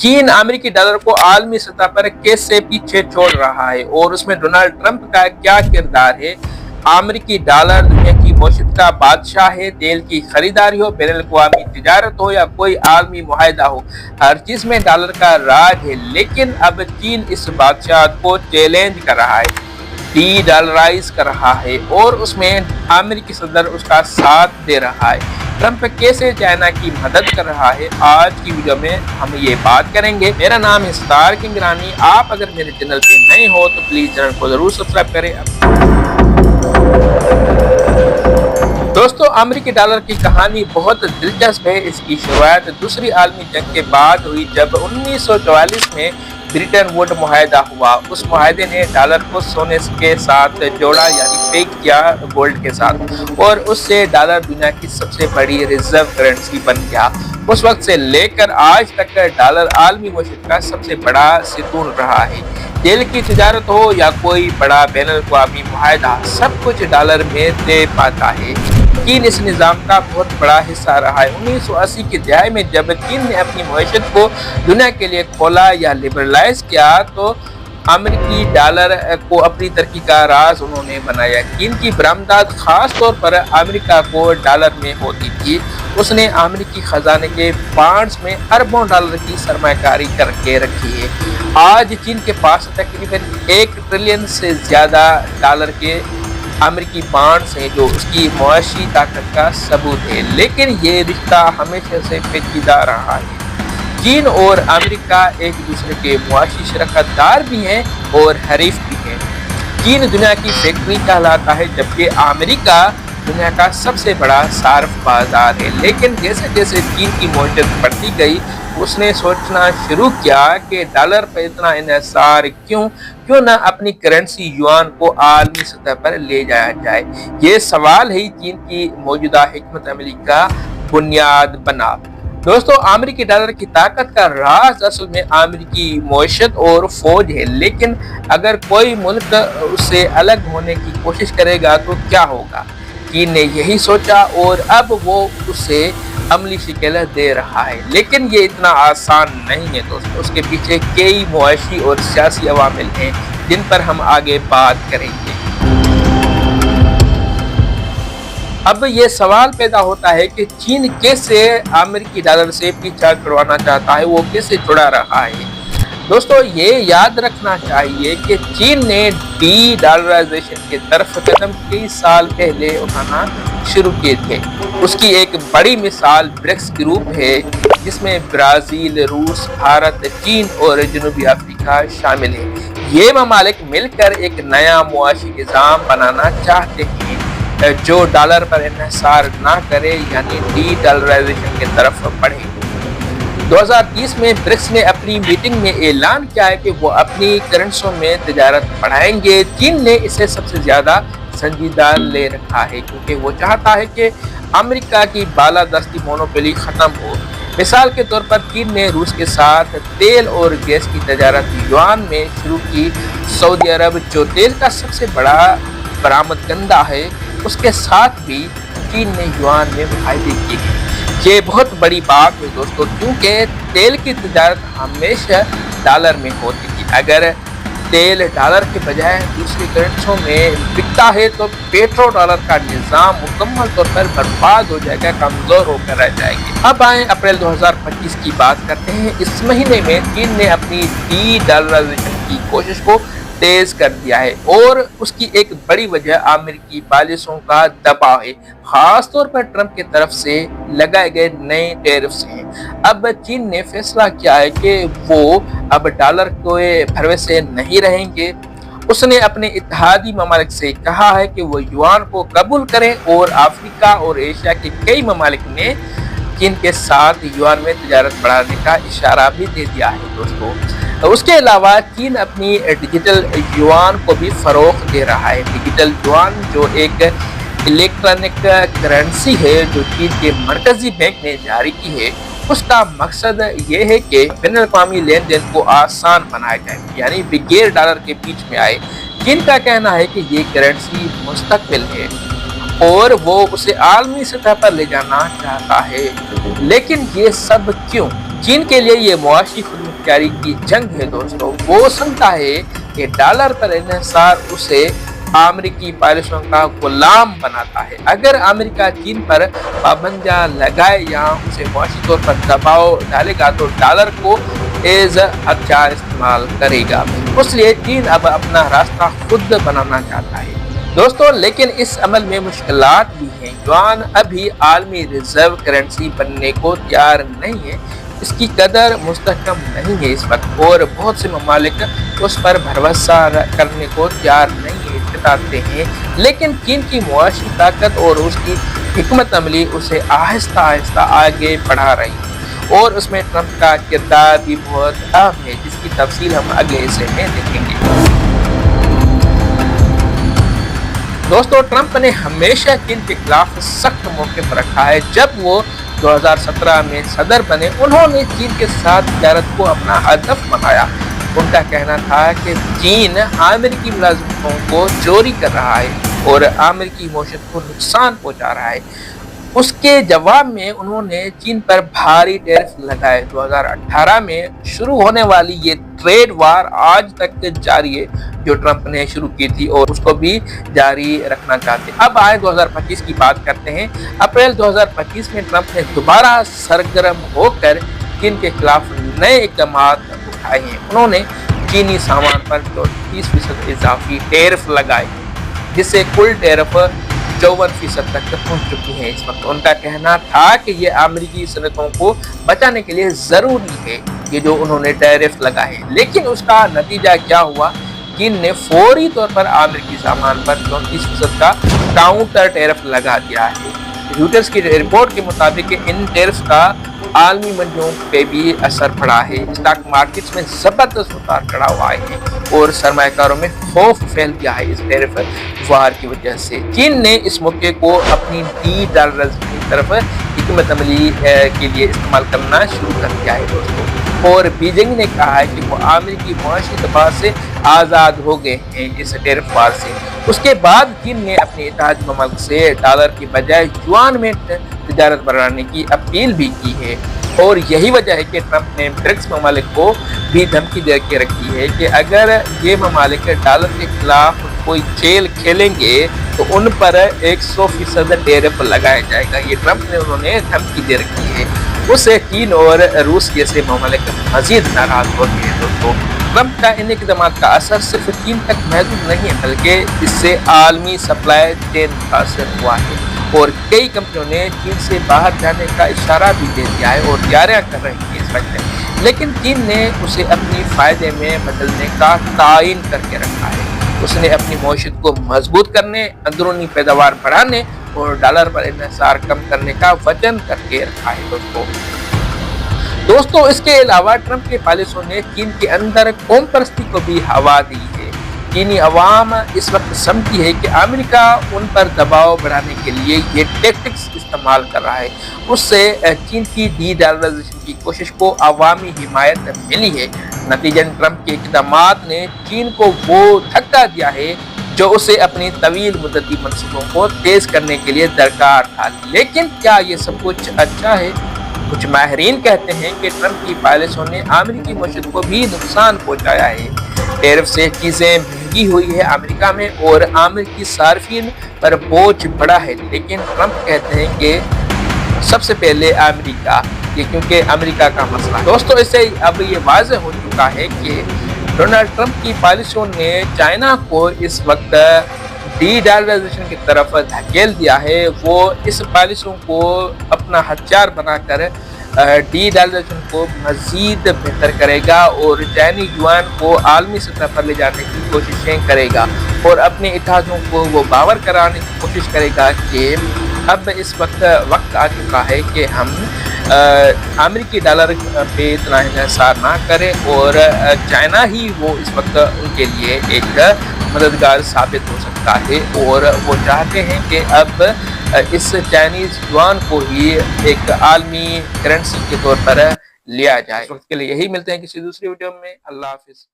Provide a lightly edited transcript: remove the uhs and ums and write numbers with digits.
चीन अमेरिकी डॉलर को आलमी सतह पर कैसे पीछे छोड़ रहा है और उसमें डोनाल्ड ट्रंप का क्या किरदार है। अमेरिकी डॉलर दुनिया की मौशियत का बादशाह है। तेल की खरीदारी हो, बैन अल-अक़वामी तिजारत हो या कोई आलमी मुआहदा हो, हर चीज में डॉलर का राज है। लेकिन अब चीन इस बादशाह को चैलेंज कर रहा है, डी डॉलराइज कर रहा है और उसमें अमेरिकी सदर उसका साथ दे रहा है। ट्रंप कैसे चाइना की मदद कर रहा है, आज की वीडियो में हम ये बात करेंगे। मेरा नाम है सितार किंग ईरानी। आप अगर मेरे चैनल पे नए हो तो प्लीज चैनल को जरूर सब्सक्राइब करें। दोस्तों, अमेरिकी डॉलर की कहानी बहुत दिलचस्प है। इसकी शुरुआत दूसरी आलमी जंग के बाद हुई, जब 1944 में ब्रिटेन वुड मुआहदा हुआ। उस मुआहदे ने डॉलर को सोने के साथ जोड़ा, यानी फेक किया गोल्ड के साथ, और उससे डॉलर दुनिया की सबसे बड़ी रिजर्व करेंसी बन गया। उस वक्त से लेकर आज तक डॉलर आलमी मईशत का सबसे बड़ा सितून रहा है। तेल की तिजारत हो या कोई बड़ा बैन अल-अक़वामी मुआहदा, सब कुछ डॉलर में तय पाता है। चीन इस निज़ाम का बहुत बड़ा हिस्सा रहा है। 1980 की दहाई में जब चीन ने अपनी मईशत को दुनिया के लिए खोला या लिबरलाइज किया, तो अमेरिकी डॉलर को अपनी तरक्की का राज उन्होंने बनाया। चीन की बरामदात खास तौर पर अमेरिका को डॉलर में होती थी। उसने अमेरिकी खजाने के बॉन्ड्स में अरबों डॉलर की सरमायाकारी करके रखी है। आज चीन के पास तकरीबन 1 ट्रिलियन से ज्यादा डॉलर के अमेरिकी बॉन्ड्स हैं, जो उसकी मुआशी ताकत का सबूत है। लेकिन ये रिश्ता हमेशा से पेचीदा रहा है। चीन और अमेरिका एक दूसरे के मुआशी शराकतदार भी हैं और हरीफ भी हैं। चीन दुनिया की फैक्ट्री कहलाता है, जबकि अमेरिका दुनिया का सबसे बड़ा सार्फ बाजार है। लेकिन जैसे जैसे चीन की मौजूद बढ़ती गई, उसने सोचना शुरू किया कि डॉलर पर इतना इन्हिसार क्यों ना अपनी करेंसी युआन को आलमी सतह पर ले जाया जाए। ये सवाल ही चीन की मौजूदा हिकमत अमली का बुनियाद बना। दोस्तों, अमेरिकी डॉलर की ताकत का राज असल में अमेरिकी मईशत और फौज है। लेकिन अगर कोई मुल्क उससे अलग होने की कोशिश करेगा तो क्या होगा। चीन ने यही सोचा और अब वो उससे अमली शिकल दे रहा है। लेकिन ये इतना आसान नहीं है दोस्तों। उसके पीछे कई मुआशी और सियासी अवामिल हैं, जिन पर हम आगे बात करेंगे। अब ये सवाल पैदा होता है कि चीन कैसे अमेरिकी डॉलर से पीछा छुड़वाना चाहता है, वो कैसे छुड़ा रहा है। दोस्तों, ये याद रखना चाहिए कि चीन ने डी डॉलराइजेशन की तरफ कदम कई साल पहले उठाना शुरू किए थे। उसकी एक बड़ी मिसाल ब्रिक्स ग्रुप है, जिसमें ब्राजील, रूस, भारत, चीन और जनूबी अफ्रीका शामिल है। ये ममालिक मिलकर एक नया मुआशी निज़ाम बनाना चाहते हैं जो डॉलर पर इन्हिसार ना करे, यानी डी डॉलराइजेशन की तरफ बढ़े। 2030 में ब्रिक्स ने अपनी मीटिंग में ऐलान किया है कि वो अपनी करेंसियों में तिजारत बढ़ाएंगे। चीन ने इसे सबसे ज्यादा संजीदा ले रखा है, क्योंकि वो चाहता है कि अमेरिका की बालादस्ती मोनोपोली खत्म हो। मिसाल के तौर पर चीन ने रूस के साथ तेल और गैस की तिजारत युआन में शुरू की। सऊदी अरब, जो तेल का सबसे बड़ा बरामदकंदा है, उसके साथ भी चीन ने युआन में मुआहदे किए। ये बहुत बड़ी बात है दोस्तों, क्योंकि तेल की तिजारत हमेशा डॉलर में होती थी। अगर तेल डॉलर के बजाय दूसरी करेंसियों में बिकता है तो पेट्रो डॉलर का निज़ाम मुकम्मल तौर पर बर्बाद हो जाएगा, कमजोर होकर रह जाएगी। अब आए अप्रैल 2025 की बात करते हैं। इस महीने में चीन ने अपनी डी डॉलराइजेशन की कोशिश को तेज कर दिया है, और उसकी एक बड़ी वजह अमेरिकी पॉलिसियों का दबाव है, खास तौर पर ट्रंप की तरफ से लगाए गए नए टैरिफ्स हैं। अब चीन ने फैसला किया है कि वो अब डॉलर के भरोसे नहीं रहेंगे। उसने अपने इत्तेहादी ममालिक से कहा है कि वो युआन को कबूल करें, और अफ्रीका और एशिया के कई ममालिक ने चीन के साथ युआन में तिजारत बढ़ाने का इशारा भी दे दिया है दोस्तों। उसके अलावा चीन अपनी डिजिटल युआन को भी फरोग दे रहा है। डिजिटल युआन जो एक इलेक्ट्रॉनिक करेंसी है, जो चीन के मरकजी बैंक ने जारी की है, उसका मकसद ये है कि बैन अल-अक़वामी लेन देन को आसान बनाया जाए, यानी बगैर डॉलर के बीच में आए। चीन का कहना है कि ये करेंसी मुस्तकबिल है और वो उसे आलमी सतह पर ले जाना चाहता है। लेकिन ये सब क्यों? चीन के लिए ये मुआशी खुदमुख्तारी की जंग है दोस्तों। वो समझता है कि डॉलर पर इन्हिसार उसे अमेरिकी पॉलिसियों का गुलाम बनाता है। अगर अमेरिका चीन पर पाबंदियां लगाए या उसे मुआशी तौर पर दबाव डालेगा तो डॉलर को एज हथियार इस्तेमाल करेगा। इसलिए चीन अब अपना रास्ता खुद बनाना चाहता है दोस्तों, लेकिन इस अमल में मुश्किलात भी हैं। युआन अभी आलमी रिजर्व करेंसी बनने को तैयार नहीं है, इसकी कदर मुस्तहकम नहीं है इस वक्त, और बहुत से ममालिक उस पर भरोसा करने को तैयार नहीं बताते हैं। लेकिन चीन की मुआशी ताकत और उसकी हिकमत अमली उसे आहिस्ता आहिस्ता आगे बढ़ा रही है, और उसमें ट्रंप का किरदार भी बहुत अहम है, जिसकी तफसील हम अगले हिस्से में देखेंगे। दोस्तों, ट्रंप ने हमेशा चीन के खिलाफ सख्त मौके पर रखा है। जब वो 2017 में सदर बने, उन्होंने चीन के साथ तिजारत को अपना हदफ बनाया। उनका कहना था कि चीन अमेरिकी मुलाजिमों को चोरी कर रहा है और अमेरिकी मईशत को नुकसान पहुंचा रहा है। उसके जवाब में उन्होंने चीन पर भारी टैरिफ लगाए। 2018 में शुरू होने वाली ये ट्रेड वार आज तक जारी है, जो ट्रंप ने शुरू की थी और उसको भी जारी रखना चाहते हैं। अब आए 2025 की बात करते हैं। अप्रैल 2025 में ट्रंप ने दोबारा सरगर्म होकर चीन के खिलाफ नए इक़दाम उठाए हैं। उन्होंने चीनी सामान पर 30% इजाफी टैरिफ लगाए, जिससे कुल टैरिफ 54% तक पहुंच चुकी है इस वक्त। उनका कहना था कि ये अमेरिकी सनतों को बचाने के लिए जरूरी है, ये जो उन्होंने टैरिफ लगाए। लेकिन उसका नतीजा क्या हुआ? चीन ने फौरी तौर पर अमेरिकी सामान पर 34% का काउंटर टैरिफ लगा दिया है। रॉयटर्स की रिपोर्ट के मुताबिक इन टैरिफ का आलमी मंडियों पे भी असर पड़ा है। स्टॉक मार्केट्स में जबरदस्त उतार चढ़ाव आए हैं और सरमायाकारों में खौफ फैल गया है इस टैरिफ वार की वजह से। चीन ने इस मौके को अपनी डी डॉलर की तरफ हिकमत अमली के लिए इस्तेमाल करना शुरू कर दिया है दोस्तों, और बीजिंग ने कहा है कि वो अमेरिकी मुआशी दबाव से आज़ाद हो गए हैं इस टैरिफ वार से। उसके बाद चीन ने अपने इत्तेहादी ममालिक से डॉलर की बजाय युआन में तिजारत बढ़ाने की अपील भी की है, और यही वजह है कि ट्रंप ने ब्रिक्स ममालिक को भी धमकी दे के रखी है कि अगर ये ममालिक डॉलर के खिलाफ कोई खेल खेलेंगे तो उन पर 100% टैरिफ लगाया जाएगा। ये ट्रंप ने उन्होंने धमकी दे रखी है। उससे चीन और रूस जैसे ममालिक मजीद नाराज हो गए हैं दोस्तों। ट्रंप का इन इक़दाम का असर सिर्फ चीन तक महदूद नहीं है, बल्कि इससे आलमी सप्लाई चेन मुतासर हुआ है, और कई कंपनियों ने चीन से बाहर जाने का इशारा भी दे दिया है और तैयारियां कर रही हैं इस वक्त। लेकिन चीन ने उसे अपनी फायदे में बदलने का तायन करके रखा है। उसने अपनी मईशत को मजबूत करने, अंदरूनी पैदावार बढ़ाने और डॉलर पर इन्हिसार कम करने का वचन करके रखा है दोस्तों। इसके अलावा ट्रंप के पॉलिसियों ने चीन के अंदर कौम परस्ती को भी हवा दी है। चीनी अवाम इस वक्त समझती है कि अमेरिका उन पर दबाव बढ़ाने के लिए ये टैक्टिक्स इस्तेमाल कर रहा है। उससे चीन की डी डॉलराइजेशन की कोशिश को अवामी हिमायत मिली है। नतीजन ट्रंप के इक़दामात ने चीन को वो धक्का दिया है जो उसे अपनी तवील मुद्दती मंसूबों को तेज करने के लिए दरकार था। लेकिन क्या ये सब कुछ अच्छा है? कुछ माहिरीन कहते हैं कि ट्रंप की पॉलिसियों ने अमेरिकी मईशत को भी नुकसान पहुंचाया है। टैरिफ से चीजें महंगी हुई है अमेरिका में, और अमेरिकी सार्फिन पर बोझ बढ़ा है। लेकिन ट्रंप कहते हैं कि सबसे पहले अमेरिका, ये क्योंकि अमेरिका का मसला है दोस्तों। इससे अब ये वाज़ेह हो चुका है कि डोनाल्ड ट्रंप की पॉलिसियों ने चाइना को इस वक्त डी डॉलराइजेशन की तरफ धकेल दिया है। वो इस पॉलिसियों को अपना हथियार बनाकर डी डॉलराइजेशन को मजीद बेहतर करेगा और चाइनी युआन को आलमी सतह पर ले जाने की कोशिशें करेगा, और अपने इत्तेहादियों को वो बावर कराने की कोशिश करेगा कि अब इस वक्त आ चुका है कि हम अमेरिकी डॉलर पे इतना इंहिसार ना करें, और चाइना ही वो इस वक्त उनके लिए एक मददगार साबित हो सकता है। और वो चाहते हैं कि अब इस चाइनीज युआन को ही एक आलमी करेंसी के तौर पर लिया जाए। इस वक्त के लिए यही, मिलते हैं किसी दूसरी वीडियो में। अल्लाह हाफिज।